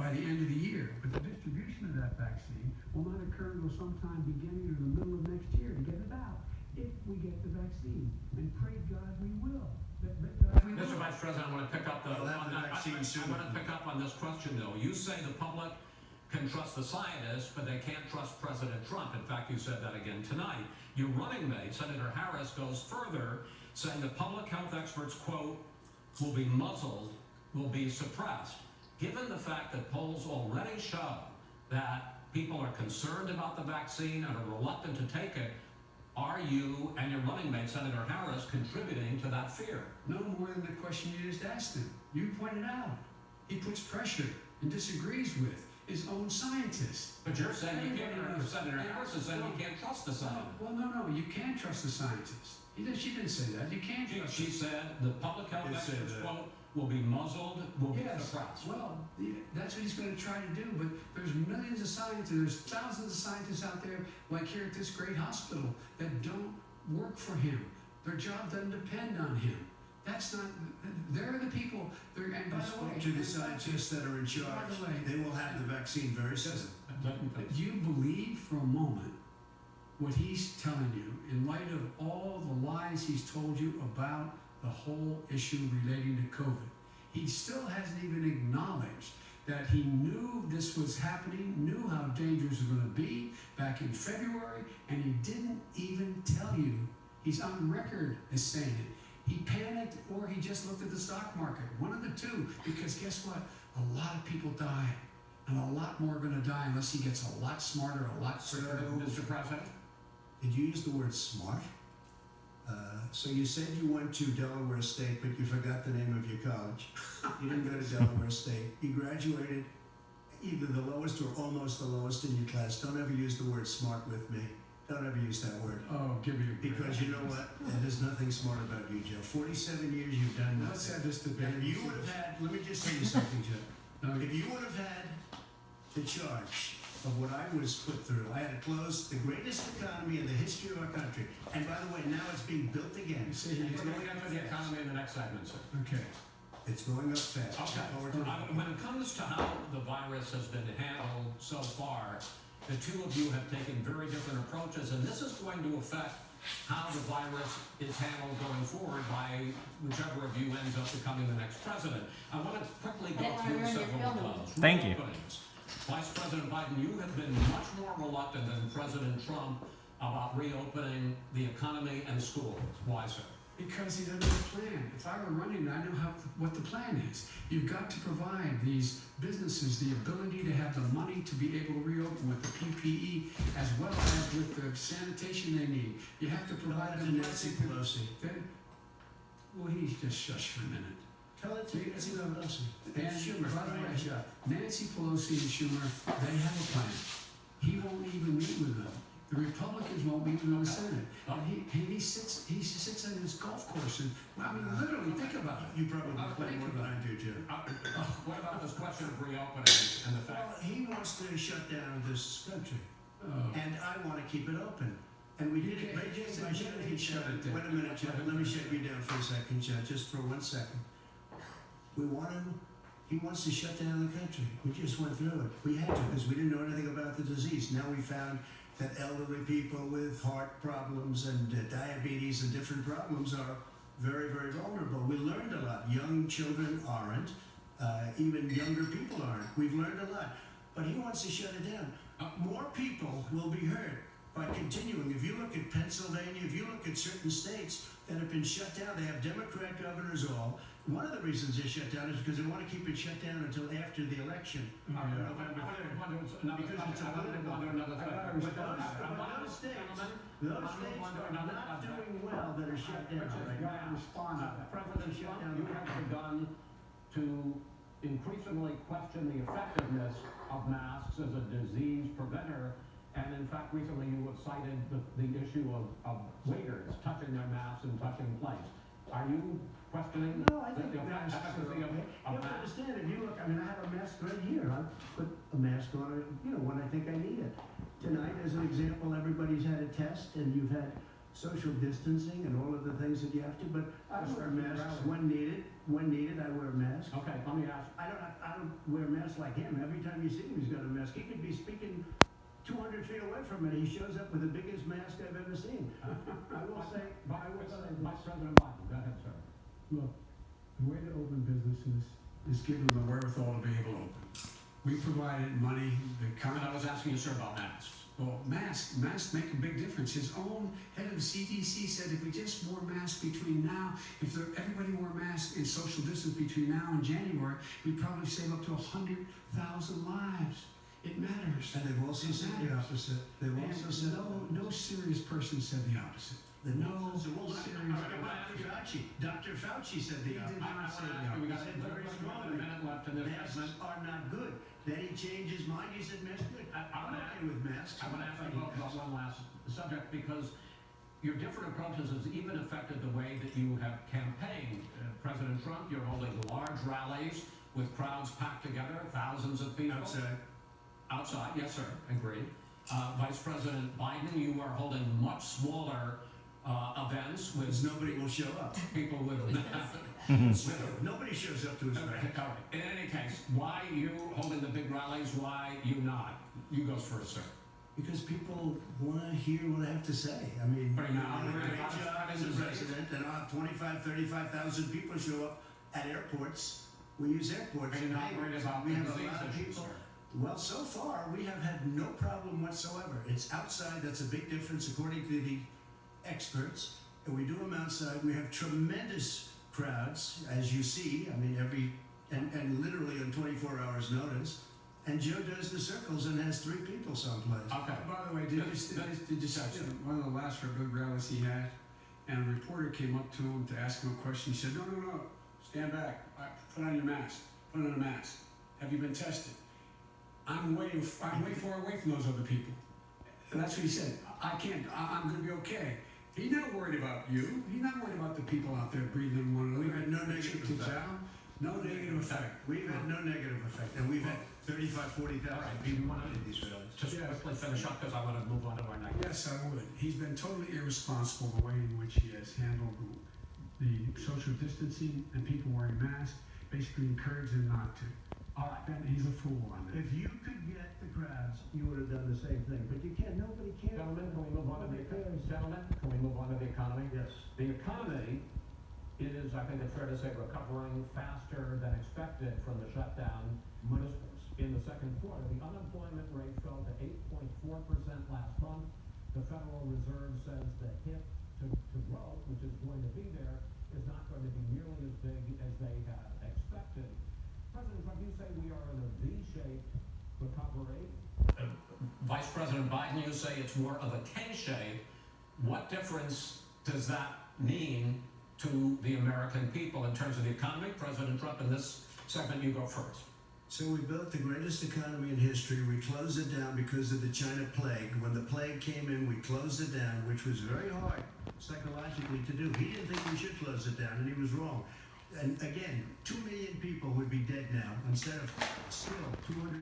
by the end of the year. But the distribution of that vaccine will not occur until sometime beginning or the middle of next year to get it out, if we get the vaccine. And pray God we will. Mr. Vice President, I want to pick up I want to pick up on this question, though. You say the public can trust the scientists, but they can't trust President Trump. In fact, you said that again tonight. Your running mate, Senator Harris, goes further, saying the public health experts, quote, will be muzzled, will be suppressed. Given the fact that polls already show that people are concerned about the vaccine and are reluctant to take it, are you and your running mate, Senator Harris, contributing to that fear? No more than the question you just asked him. You pointed out. He puts pressure and disagrees with his own scientists. But you're saying you can't, Senator Harris is saying you can't trust the scientists. Well, no, you can't trust the scientists. She didn't say that. You can't trust She said the public health experts, quote, will be muzzled, will be suppressed. Well, that's what he's going to try to do, but there's millions of scientists, there's thousands of scientists out there, like here at this great hospital, that don't work for him. Their job doesn't depend on him. That's not, they're the people, and by the way, to the scientists that are in charge, they will have the vaccine very soon. Do you believe for a moment what he's telling you in light of all the lies he's told you about the whole issue relating to COVID? He still hasn't even acknowledged that he knew this was happening, knew how dangerous it was going to be back in February, and he didn't even tell you. He's on record as saying it. He panicked or he just looked at the stock market. One of the two, because guess what? A lot of people die, and a lot more are going to die unless he gets a lot smarter, a lot quicker. Mr. President? Did you use the word smart? So you said you went to Delaware State, but you forgot the name of your college. You didn't go to Delaware State. You graduated either the lowest or almost the lowest in your class. Don't ever use the word smart with me. Don't ever use that word. Oh, give me a break. Because you know what? There's nothing smart about you, Joe. 47 years you've done nothing. Let's have this debate. And if you would have had, let me just tell you something, Joe. If you would have had the charge of what I was put through, I had to close the greatest economy in the history of our country. And by the way, now it's being built again. It's going to the economy in the next segment, sir. Okay. It's going up fast. Okay. When it comes to how the virus has been handled so far, the two of you have taken very different approaches, and this is going to affect how the virus is handled going forward by whichever of you ends up becoming the next president. I want to quickly go through several of those. Thank you. Vice President Biden, you have been much more reluctant than President Trump about reopening the economy and schools. Why, sir? Because he doesn't have a plan. If I were running, I know what the plan is. You've got to provide these businesses the ability to have the money to be able to reopen with the PPE as well as with the sanitation they need. You have to provide them Nancy Pelosi. Well, he's just shush for a minute. Tell it to Nancy Pelosi. And Schumer. by the way, Nancy Pelosi and Schumer, they have a plan. He won't even meet with them. The Republicans won't meet with the Senate. And he sits on his golf course and, I mean, literally, think about it. You probably play more than I do, Joe. What about this question of reopening and the fact? Well, he wants to shut down this country. Oh. And I want to keep it open. And we did it by just by shutting it down. Wait a minute, Joe. Let me shut you down for a second, Joe, just for 1 second. He wants to shut down the country. We just went through it. We had to because we didn't know anything about the disease. Now we found that elderly people with heart problems and diabetes and different problems are very, very vulnerable. We learned a lot. Young children aren't. Even younger people aren't. We've learned a lot. But he wants to shut it down. More people will be hurt by continuing. If you look at Pennsylvania, if you look at certain states that have been shut down, they have Democrat governors all. One of the reasons they shut down is because they want to keep it shut down until after the election. November 3rd. Because it's a political. Those states are not doing well that are shut down. President Trump, you have begun to increasingly question the effectiveness of masks as a disease preventer. And in fact, recently you have cited the issue of waiters touching their masks and touching plates. Are you questioning No, I think the efficacy of you have to understand, if you look, I mean, I have a mask right here. I put a mask on it, when I think I need it. Tonight, as an example, everybody's had a test, and you've had social distancing and all of the things that you have to, but I wear masks when needed. When needed, I wear a mask. Okay, let me ask. I don't wear a mask like him. Every time you see him, he's got a mask. He could be speaking 200 feet away from it. He shows up with the biggest mask I've ever seen. I will say, Vice President Biden, go ahead, sir. Look, the way to open businesses is give them the wherewithal to be able to open. We provided money, the And I kind was asking you, sir, about masks. well, masks make a big difference. His own head of CDC said if we just wore masks between now, everybody wore masks and social distance between now and January, we'd probably save up to 100,000 lives. It matters. and they've also said the opposite. They've And also said no serious person said the opposite. no serious. Dr. Fauci said He the did opposite. not say We the got opposite. a minute left in this Masks segment. are not good. Then he changed his mind. He said masks good. I'm okay with masks. I want to ask you both about one last subject because your different approaches has even affected the way that you have campaigned. President Trump, you're holding large rallies with crowds packed together, thousands of people. Outside, yes, sir, agreed. Vice President Biden, you are holding much smaller events Because with nobody will show up. people with. Nobody shows up to his Okay, rally. all right. In any case, why you holding the big rallies? Why you not? You go first, sir. Because people want to hear what I have to say. I mean, But now, I do a we're great not job as a president. president, and I'll have 25, 35,000 people show up at airports. We use airports. Are you not worried about we the have a disease lot of issues, people. sir? Well, so far, we have had no problem whatsoever. It's outside, that's a big difference according to the experts. And we do them outside. We have tremendous crowds, as you see. I mean, and literally on 24 hours notice. And Joe does the circles and has 3 people someplace. Okay. By the way, did you see one of the last big rallies he had, and a reporter came up to him to ask him a question. He said, no, stand back. Put on your mask. Put on a mask. Have you been tested? I'm way far away from those other people. And that's what he said. I'm going to be okay. He's not worried about you. He's not worried about the people out there breathing one another. We've had no negative effect. No negative effect. We've had no negative effect, and we've had 35, 40,000 All right, people you wanna- in these rallies. Just quickly finish up because I want to move on to our next. Yes, I would. He's been totally irresponsible the way in which he has handled the social distancing and people wearing masks, basically encouraged them not to. All right. And he's a fool on that. If you could get the crowds, you would have done the same thing, but you can't. Nobody can. Gentlemen, can we move on to the economy? Gentlemen, can we move on to the economy? Yes. The economy is, I think it's fair to say, recovering faster than expected from the shutdown. In the second quarter, the unemployment rate fell to 8.4% last month. The Federal Reserve says the hit to growth, which is going to be there, is not going to be nearly as big as they had expected. President Trump, you say we are in a V-shaped recovery. Vice President Biden, you say it's more of a K-shape. What difference does that mean to the American people in terms of the economy? President Trump, in this segment, you go first. So we built the greatest economy in history. We closed it down because of the China plague. When the plague came in, we closed it down, which was very hard psychologically to do. He didn't think we should close it down, and he was wrong. And again, 2 million people would be dead now instead of still 200.